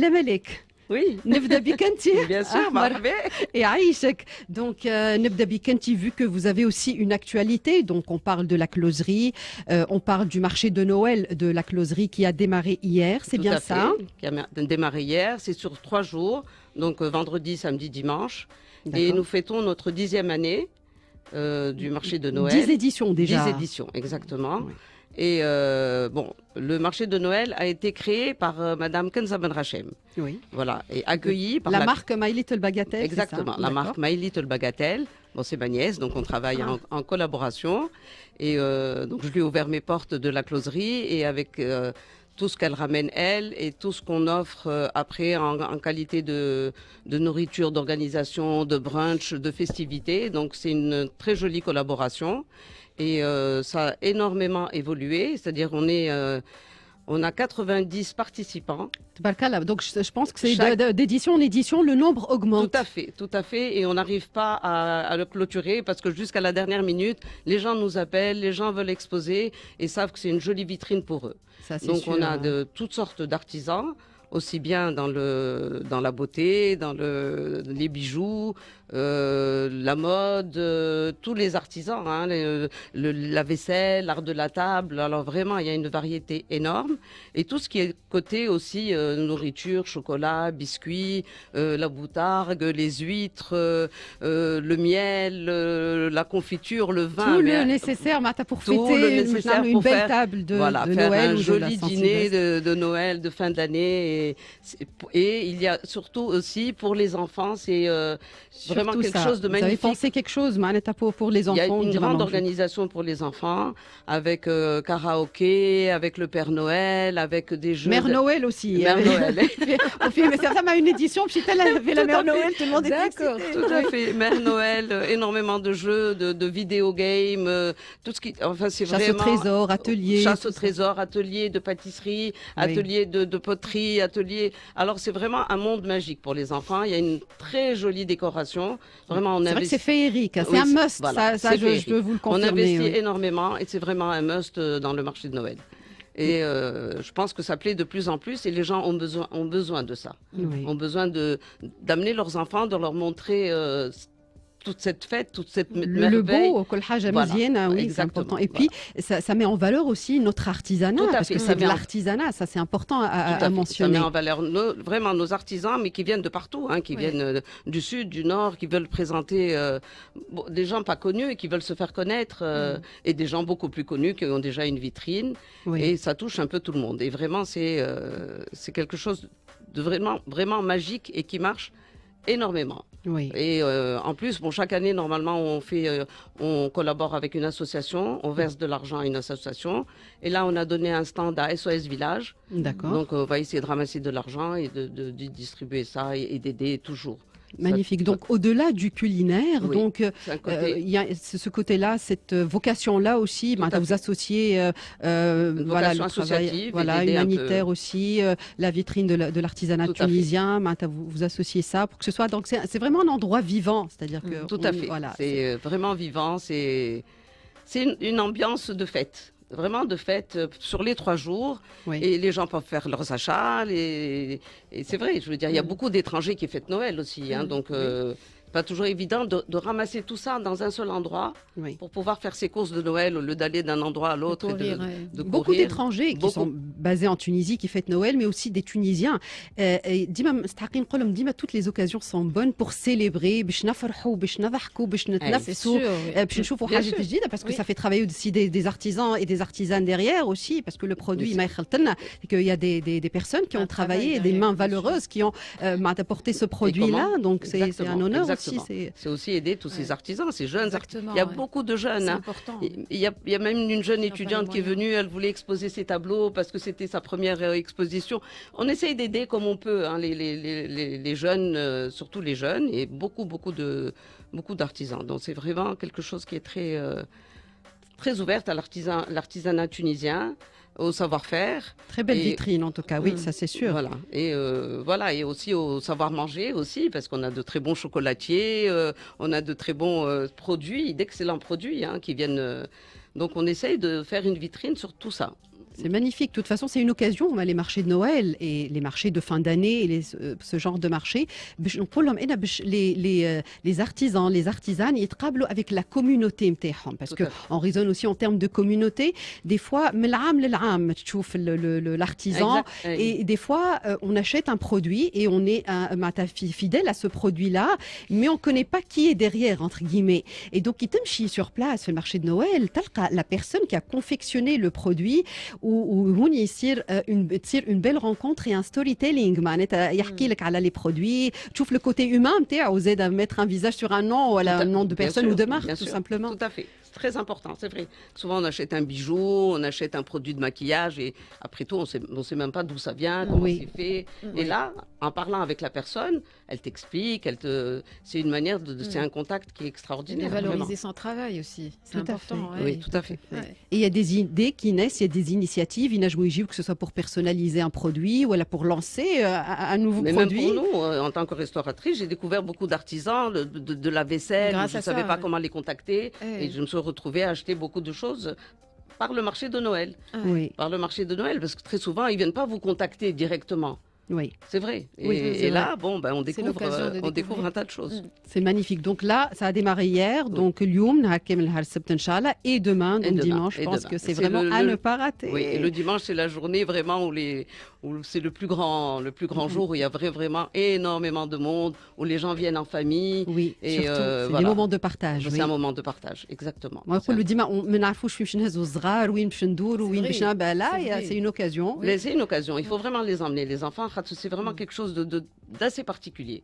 La Malek. Oui, نبدأ بك انت. bien sûr, مرحبا. يعيشك. Donc نبدأ بك انت, vu que vous avez aussi une actualité, donc on parle de la closerie, on parle du marché de Noël de la closerie qui a démarré hier, c'est Tout bien à ça? fait, qui a démarré hier. C'est sur 3 jours, donc vendredi, samedi, dimanche. Et D'accord. nous fêtons notre 10e année du marché de 10 Noël. éditions 10 déjà. éditions, exactement. Oui. Et bon, le marché de Noël a été créé par Madame Kenza Ben Rachem. Oui. Voilà, et accueilli par La marque My Little Bagatelle, c'est ça? exactement, la marque D'accord. My Little Bagatelle. Bon, c'est ma nièce, donc on travaille en collaboration. Et donc, je lui ai ouvert mes portes de la closerie et avec tout ce qu'elle ramène, elle, et tout ce qu'on offre après en qualité de nourriture, d'organisation, de brunch, de festivités. Donc, c'est une très jolie collaboration. Et ça a énormément évolué, c'est-à-dire on a 90 participants. Tabarkallah. Donc je pense que c'est Chaque- d'édition en édition, le nombre augmente. Tout à fait. Et on n'arrive pas à le clôturer parce que jusqu'à la dernière minute, les gens nous appellent, les gens veulent exposer et savent que c'est une jolie vitrine pour eux. Ça, c'est Donc sûr. on a de toutes sortes d'artisans, aussi bien dans la beauté, les bijoux, la mode, tous les artisans, hein, la vaisselle, l'art de la table. Alors vraiment, il y a une variété énorme. Et tout ce qui est côté aussi nourriture, chocolat, biscuits, la boutargue, les huîtres, le miel, la confiture, le vin. Tout mais, le nécessaire pour tout fêter le nécessaire une pour belle faire- table de voilà, faire Noël un ou de la joli Saint-Sylvestre. dîner de Noël, de fin d'année. Et il y a surtout aussi pour les enfants, c'est vraiment Surtout quelque ça. chose de Vous avez magnifique. pensé quelque chose, Manetta, pour les enfants. Il y a une dire à grande manger. organisation pour les enfants, avec karaoké, avec le Père Noël, avec des jeux. Mère Noël aussi. Mère Noël. Au film, mais ça m'a une édition, puis elle avait la Tout Mère à fait. Noël, tout le monde était D'accord, excité. tout à fait. Mère Noël, énormément de jeux, de vidéo games, tout ce qui. Enfin, c'est Chasse vraiment. au trésor, atelier. Chasse au tout ça. trésor, atelier de pâtisserie, Oui. atelier de poterie, atelier. Alors, c'est vraiment un monde magique pour les enfants. Il y a une très jolie décoration. Vraiment, on C'est vrai que investit. c'est féerique, hein, c'est Oui, un must, voilà, ça c'est je féerique. peux vous le On confirmer. investit Oui. énormément et c'est vraiment un must dans le marché de Noël. Et je pense que ça plaît de plus en plus et les gens ont besoin de ça. Oui. Ont besoin d'amener leurs enfants, de leur montrer toute cette fête, toute cette Le merveille. beau, كل حاجة Voilà, مزيانة, oui, c'est exactement, important. Et puis, ça met en valeur aussi notre artisanat, Tout à parce fait, que ça c'est de met en- l'artisanat, ça c'est important Tout à à fait. Ça mentionner. met en valeur vraiment nos artisans, mais qui viennent de partout, hein, qui Oui. viennent du sud, du nord, qui veulent présenter des gens pas connus et qui veulent se faire connaître, et des gens beaucoup plus connus qui ont déjà une vitrine. Oui. Et ça touche un peu tout le monde. Et vraiment, c'est quelque chose de vraiment, vraiment magique et qui marche énormément. Oui. Et en plus, bon, chaque année, normalement, on collabore avec une association, on verse de l'argent à une association. Et là, on a donné un stand à SOS Village. D'accord. Donc, on va essayer de ramasser de l'argent et de distribuer ça et d'aider toujours. Magnifique. Ça- Donc, au-delà du culinaire, Oui, donc c'est un côté- il y a ce côté-là, cette vocation-là aussi, à vous fait. associez voilà, vocation le travail associative et voilà, d'aider un humanitaire peu. aussi, la vitrine de l'artisanat Tout à fait. tunisien, vous associez ça pour que ce soit. Donc, c'est vraiment un endroit vivant, c'est-à-dire que. Tout à fait. Voilà, c'est vraiment vivant. C'est une ambiance de fête. Vraiment de fête sur les 3 jours. oui. Et les gens peuvent faire leurs achats. Et c'est vrai, je veux dire, il y a beaucoup d'étrangers qui fêtent Noël aussi. Hein, donc, pas toujours évident de ramasser tout ça dans un seul endroit Oui. pour pouvoir faire ses courses de Noël au lieu d'aller d'un endroit à l'autre. courir, Beaucoup courir. d'étrangers qui Beaucoup. sont basés en Tunisie, qui fêtent Noël, mais aussi des Tunisiens. Et ديما toutes les occasions sont bonnes pour célébrer, باش نفرحوا, باش نضحكوا, باش C'est نتنافسوا, sûr, oui. باش نشوفوا Bien حاجة sûr. جديدة, parce que Oui. ça fait travailler aussi des artisans et des artisanes derrière aussi, parce que le produit Mais ما يخلطلنا, et qu'il y a des personnes qui Un ont travaillé, travail des derrière, mains bien sûr. valeureuses qui ont apporté ce produit-là, donc c'est un Exactement, honneur exactement. aussi. C'est aussi aider tous ces Ouais. artisans, ces jeunes Exactement, artisans. Il y a ouais. beaucoup de jeunes. C'est Hein. important. Il y a même une jeune Ils n'ont pas étudiante les qui est moyens. venue, elle voulait exposer ses tableaux parce que c'était sa première exposition. On essaye d'aider comme on peut hein, les jeunes, surtout les jeunes, et beaucoup d'artisans. Donc c'est vraiment quelque chose qui est très ouverte à l'artisanat tunisien, au savoir-faire. Très belle Et- vitrine en tout cas, oui, ça c'est sûr. Voilà. Et et aussi au savoir-manger aussi, parce qu'on a de très bons chocolatiers, on a de très bons produits, d'excellents produits hein, qui viennent. Donc on essaye de faire une vitrine sur tout ça. C'est magnifique. De toute façon, c'est une occasion, les marchés de Noël et les marchés de fin d'année, et ce genre de marché. Les artisans, les artisanes, ils travaillent avec la communauté. Parce qu'on raisonne aussi en termes de communauté. Des fois, l'artisan, et des fois, on achète un produit et on est fidèle à ce produit-là, mais on ne connaît pas qui est derrière, entre guillemets. Et donc, il t'aime sur place, le marché de Noël, la personne qui a confectionné le produit, ou une belle rencontre et un storytelling. يحكي لك على les produits, tu vois le côté humain, vous aide à mettre un visage sur un nom ou un nom de personne ou de marque, tout simplement. Tout à fait. C'est très important, c'est vrai. Souvent, on achète un bijou, on achète un produit de maquillage et après tout, on sait même pas d'où ça vient, comment c'est fait. Et là, en parlant avec la personne, elle t'explique, c'est une manière c'est un contact qui est extraordinaire. Et valoriser son travail aussi, c'est important. Oui, tout à fait. Et il y a des idées qui naissent, il y a des initiatives, que ce soit pour personnaliser un produit ou pour lancer un nouveau produit. Même pour nous, en tant que restauratrice, j'ai découvert beaucoup d'artisans de la vaisselle. Je ne savais pas comment les contacter et je me suis retrouvée à acheter beaucoup de choses par le marché de Noël. Par le marché de Noël, parce que très souvent, ils ne viennent pas vous contacter directement. Oui. C'est vrai. Et là, on découvre un tas de choses. C'est magnifique. Donc là, ça a démarré hier. Donc, et demain, donc dimanche, je pense que c'est vraiment à ne pas rater. Oui, et le dimanche, c'est la journée vraiment où c'est le plus grand jour, où il y a vraiment énormément de monde, où les gens viennent en famille. Oui, et surtout, c'est des moments de partage. C'est un moment de partage, exactement. Le dimanche, c'est une occasion. C'est une occasion. Il faut vraiment les emmener, les enfants. C'est vraiment quelque chose d'assez particulier,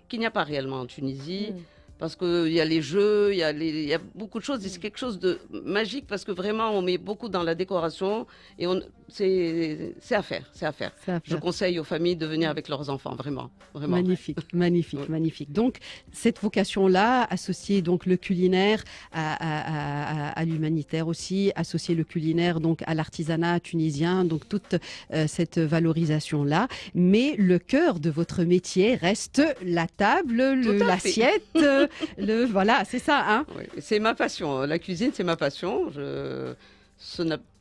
qu'il n'y a pas réellement en Tunisie. Parce qu'il y a les jeux, il y a beaucoup de choses, et c'est quelque chose de magique parce que vraiment on met beaucoup dans la décoration et c'est à faire. Je conseille aux familles de venir avec leurs enfants, vraiment. Magnifique. Donc cette vocation-là, associer donc le culinaire à l'humanitaire aussi, associer le culinaire donc à l'artisanat tunisien, donc toute cette valorisation-là. Mais le cœur de votre métier reste la table, l'assiette. Voilà, c'est ça. Hein, oui, c'est ma passion. La cuisine, c'est ma passion.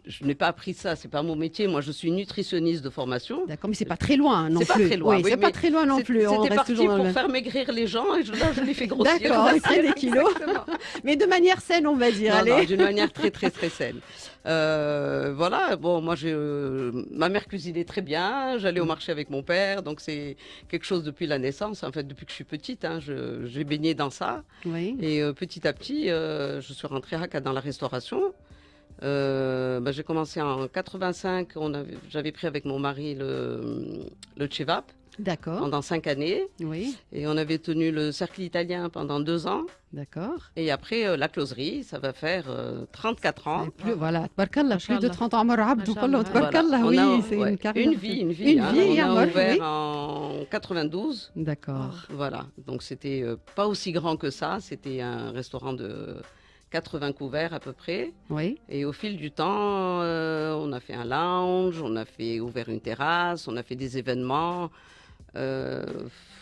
Je n'ai pas appris ça, c'est pas mon métier. Moi, je suis nutritionniste de formation. D'accord, mais c'est pas très loin non plus. C'est pas très loin. Oui, c'est pas très loin non plus. C'était parti pour faire maigrir les gens et je les fais grossir. D'accord, des kilos. Mais de manière saine, on va dire. Non, d'une manière très saine. Voilà. Bon, moi, ma mère cuisinait très bien. J'allais au marché avec mon père, donc c'est quelque chose depuis la naissance. En fait, depuis que je suis petite, j'ai baigné dans ça. Oui. Et petit à petit, je suis rentrée dans la restauration. J'ai commencé en 85, j'avais pris avec mon mari le Cevap. D'accord. Pendant 5 années. Oui. Et on avait tenu le cercle italien pendant 2 ans. D'accord. Et après, la closerie, ça va faire 34 ans. Voilà, plus de 30 ans. C'est une carrière. Une vie. On a ouvert en 92. D'accord. Voilà, donc c'était pas aussi grand que ça. C'était un restaurant de 80 couverts à peu près. Oui. Et au fil du temps, on a fait un lounge, on a ouvert une terrasse, on a fait des événements.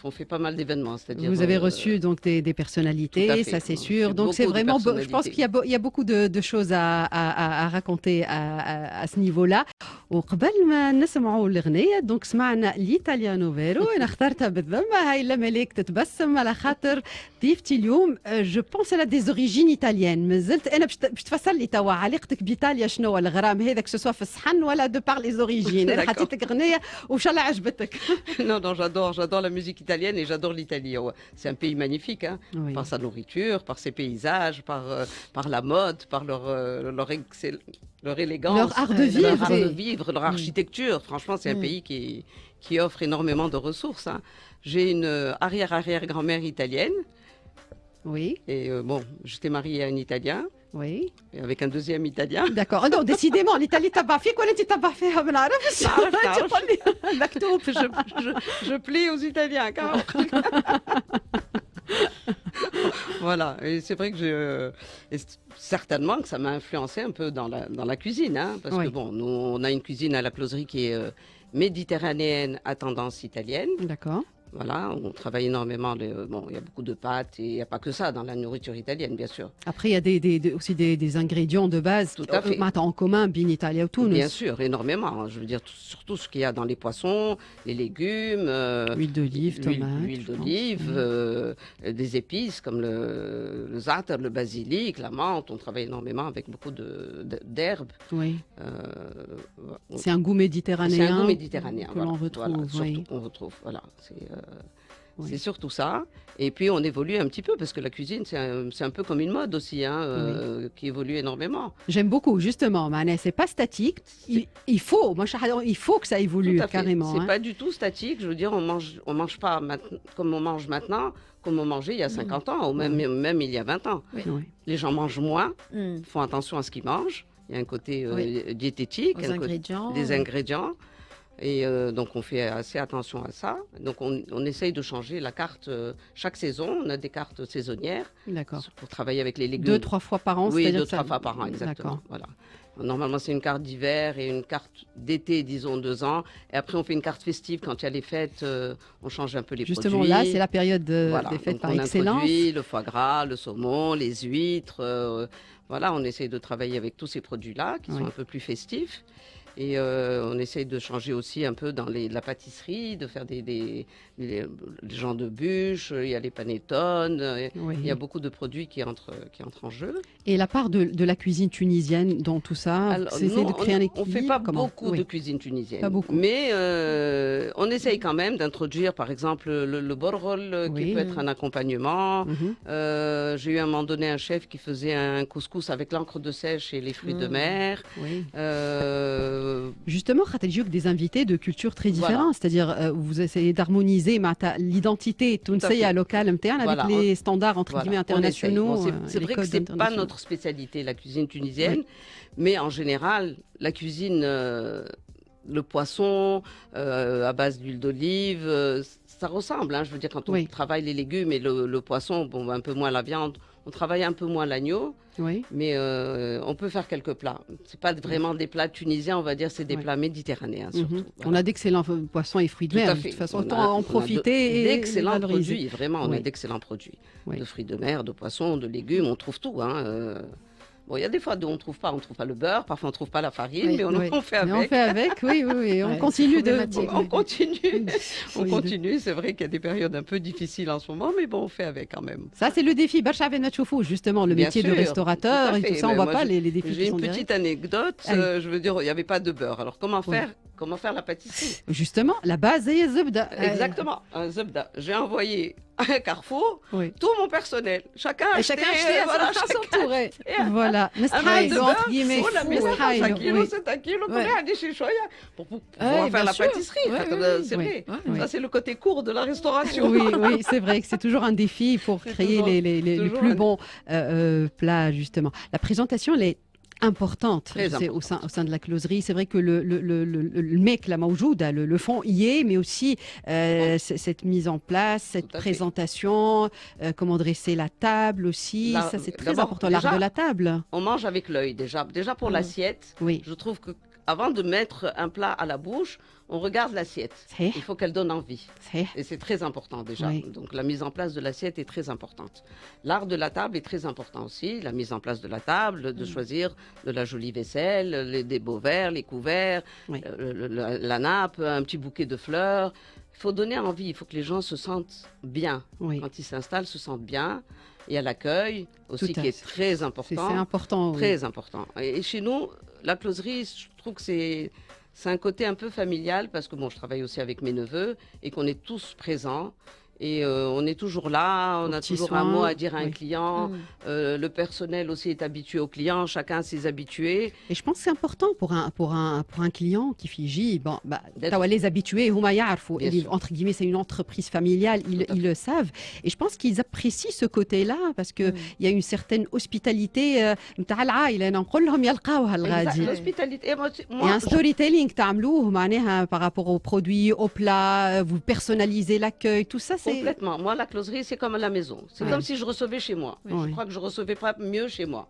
On fait pas mal d'événements, c'est-à-dire. Vous avez reçu donc des personnalités, ça c'est sûr. Donc c'est vraiment, je pense qu'il y a beaucoup de choses à raconter à ce niveau-là. وقبل ما نسمعوا الأغنية دونك سمعنا لإيطاليانو فيرو أنا اخترتها بالذمة هاي لملك تتبسم على خاطر ضيفتي اليوم جو بونس على دي زوريجين إيطاليان مازلت أنا باش تفسر لي توا علاقتك بإيطاليا شنو الغرام هذاك سواء في الصحن ولا دو بار لي زوريجين أنا حطيت لك أغنية وإن شاء الله عجبتك. Non, j'adore la musique italienne et j'adore l'Italie. C'est un pays magnifique, par sa nourriture, par ses paysages, par la mode, par leur élégance, leur art de vivre, leur architecture. Franchement, c'est un pays qui offre énormément de ressources. J'ai une arrière-grand-mère italienne. Oui. Et j'étais mariée à un Italien. Oui. Et avec un deuxième Italien. D'accord. Non, décidément, l'Italie تبع فيك ولا انت تبع فيها ما نعرفش. Je plais aux Italiens quand même. Voilà, et c'est vrai que certainement que ça m'a influencé un peu dans la cuisine, parce que nous on a une cuisine à la closerie qui est méditerranéenne à tendance italienne. D'accord. Voilà, on travaille énormément. Bon, il y a beaucoup de pâtes et il n'y a pas que ça dans la nourriture italienne, bien sûr. Après, il y a aussi des ingrédients de base en commun, bien italien ou tout. Bien sûr, énormément. Je veux dire, surtout ce qu'il y a dans les poissons, les légumes, huile d'olive, tomate, l'huile d'olive, des épices comme le za'atar, le basilic, la menthe. On travaille énormément avec beaucoup d'herbes. Oui. C'est un goût méditerranéen. C'est un goût méditerranéen que l'on retrouve. Voilà, surtout qu'on retrouve. Voilà, c'est surtout ça. Et puis on évolue un petit peu parce que la cuisine, c'est un peu comme une mode aussi, qui évolue énormément. J'aime beaucoup, justement. C'est pas statique. Il faut que ça évolue carrément. C'est pas du tout statique. Je veux dire, on mange pas comme on mange maintenant, comme on mangeait il y a 50 ans, ou même il y a 20 ans. Oui. Les gens mangent moins, font attention à ce qu'ils mangent. Il y a un côté diététique, des ingrédients. Et donc, on fait assez attention à ça. Donc, on essaye de changer la carte chaque saison. On a des cartes saisonnières pour travailler avec les légumes. 2-3 fois par an, oui, 2-3 fois par an, exactement. Voilà. Normalement, c'est une carte d'hiver et une carte d'été, disons 2 ans. Et après, on fait une carte festive quand il y a les fêtes. On change un peu les produits. Justement, là, c'est la période des fêtes par excellence. On introduit le foie gras, le saumon, les huîtres. Voilà, on essaye de travailler avec tous ces produits-là qui sont un peu plus festifs. Et on essaye de changer aussi un peu dans la pâtisserie, de faire des genres de bûches, il y a les panettones, il y a beaucoup de produits qui entrent en jeu. Et la part de la cuisine tunisienne dans tout ça, c'est de créer un équilibre. On ne fait pas beaucoup de cuisine tunisienne, mais on essaye quand même d'introduire par exemple le borrol qui peut être un accompagnement. J'ai eu à un moment donné un chef qui faisait un couscous avec l'encre de sèche et les fruits de mer. Justement, Khataliouk, des invités de cultures très différentes, c'est-à-dire vous essayez d'harmoniser l'identité tunisienne locale avec les standards entre guillemets internationaux. C'est vrai que c'est pas notre spécialité, la cuisine tunisienne, mais en général, la cuisine, le poisson à base d'huile d'olive, ça ressemble. Je veux dire, quand on travaille les légumes et le poisson, un peu moins la viande. On travaille un peu moins l'agneau, mais on peut faire quelques plats. Ce pas vraiment des plats tunisiens, on va dire, c'est des plats méditerranéens surtout. On a d'excellents poissons et fruits de mer, de toute façon, autant en profiter. D'excellents produits, vraiment, on a d'excellents produits. De fruits de mer, de poissons, de légumes, on trouve tout. Bon, il y a des fois où on ne trouve pas le beurre, parfois on ne trouve pas la farine, mais on fait avec. Mais on fait avec, oui. On continue On continue. C'est vrai qu'il y a des périodes un peu difficiles en ce moment, mais bon, on fait avec quand même. Ça, c'est le défi. Justement, le métier de restaurateur et tout ça, on ne voit pas les défis. J'ai une petite anecdote. Je veux dire, il n'y avait pas de beurre. Alors, comment faire la pâtisserie? Justement, la base est zebda. Exactement, un zebda. J'ai envoyé à Carrefour tout mon personnel. Chacun achetait son tour. Voilà. C'est un kilo pour pouvoir faire la pâtisserie. C'est vrai. Ça, c'est le côté court de la restauration. Oui, c'est vrai que c'est toujours un défi pour créer les plus bons plats, justement. La présentation, elle est importante au sein de la closerie. C'est vrai que le mec, la maoujouda, le fond y est, mais aussi cette mise en place, cette présentation, comment dresser la table aussi. Ça, c'est très important, l'art de la table. On mange avec l'œil déjà. Déjà pour l'assiette, je trouve que avant de mettre un plat à la bouche, on regarde l'assiette. Il faut qu'elle donne envie. Et c'est très important déjà. Donc la mise en place de l'assiette est très importante. L'art de la table est très important aussi. La mise en place de la table, de choisir de la jolie vaisselle, des beaux verres, les couverts, la nappe, un petit bouquet de fleurs. Il faut donner envie. Il faut que les gens se sentent bien. Quand ils s'installent, se sentent bien. Il y a l'accueil aussi qui est très important. C'est important. Très important. Et chez nous, la closerie, je trouve que c'est un côté un peu familial parce que je travaille aussi avec mes neveux et qu'on est tous présents. Et on est toujours là, on a toujours un mot à dire à un client. Le personnel aussi est habitué aux clients, chacun a ses habitués. Et je pense que c'est important pour un client qui fige, les habitués, entre guillemets, c'est une entreprise familiale, ils le savent. Et je pense qu'ils apprécient ce côté-là parce qu'il y a une certaine hospitalité. L'hospitalité. Et un storytelling par rapport aux produits, aux plats, vous personnalisez l'accueil, tout ça, c'est Complètement. Moi, la closerie, c'est comme à la maison. C'est comme si je recevais chez moi. Je crois que je recevais pas mieux chez moi.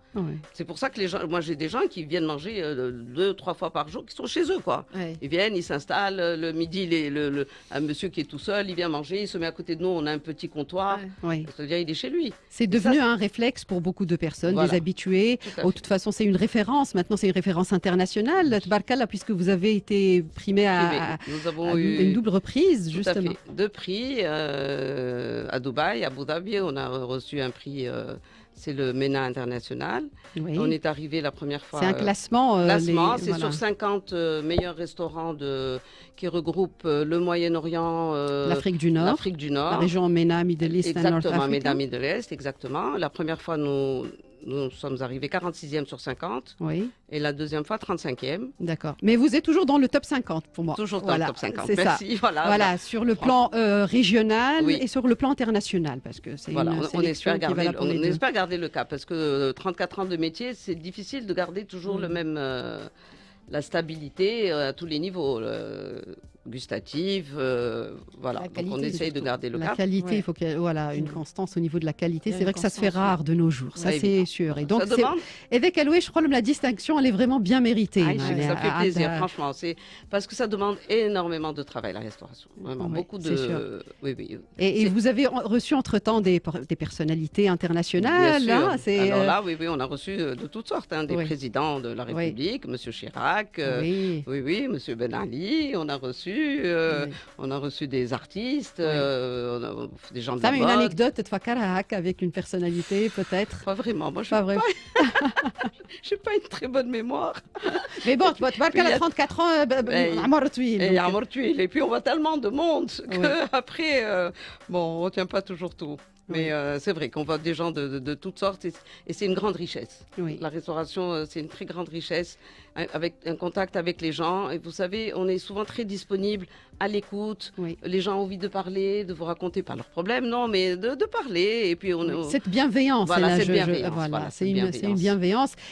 C'est pour ça que les gens, moi, j'ai des gens qui viennent manger 2-3 fois par jour, qui sont chez eux, quoi. Ils viennent, ils s'installent. Le midi, un monsieur qui est tout seul, il vient manger, il se met à côté de nous. On a un petit comptoir. C'est-à-dire, il est chez lui. C'est devenu un réflexe pour beaucoup de personnes, des habitués. De toute façon, c'est une référence. Maintenant, c'est une référence internationale. Tabarkallah, puisque vous avez été primé à une double reprise, justement. 2 prix à Dubaï, à Abu Dhabi. On a reçu un prix, c'est le MENA international. On est arrivé la première fois. C'est un classement. C'est sur 50 meilleurs restaurants qui regroupent le Moyen-Orient, l'Afrique du Nord, la région MENA, Middle East, exactement, MENA, Middle East, exactement. La première fois, nous sommes arrivés 46e sur 50. Et la deuxième fois, 35e. D'accord. Mais vous êtes toujours dans le top 50 pour moi. Toujours dans le top 50. Merci. Voilà, sur le plan régional et sur le plan international. Parce que c'est on espère garder le cap. Parce que 34 ans de métier, c'est difficile de garder toujours le même... la stabilité à tous les niveaux, gustative, voilà. Donc on essaye de garder le cap. La qualité, il faut qu'il y ait une constance au niveau de la qualité. C'est vrai que ça se fait rare de nos jours, ça c'est sûr. Et donc, avec Aloué, je crois que la distinction, elle est vraiment bien méritée. Ça fait plaisir, franchement. C'est parce que ça demande énormément de travail, la restauration. Vraiment, beaucoup de... Et vous avez reçu entre-temps des personnalités internationales. Bien sûr. Alors là, on a reçu de toutes sortes, des présidents de la République, M. Chirac, M. Ben Ali, on a reçu des artistes, des gens de la mode. Une anecdote de Fakaraak avec une personnalité peut-être? Pas vraiment, moi je n'ai pas une très bonne mémoire. Mais bon, tu as 34 ans, et puis on voit tellement de monde qu'après, on ne retient pas toujours tout. Mais c'est vrai qu'on voit des gens de toutes sortes et c'est une grande richesse. La restauration, c'est une très grande richesse, avec un contact avec les gens. Et vous savez, on est souvent très disponible, à l'écoute. Les gens ont envie de parler, de vous raconter pas leurs problèmes, non, mais de parler. Et puis cette bienveillance. Voilà, c'est une bienveillance.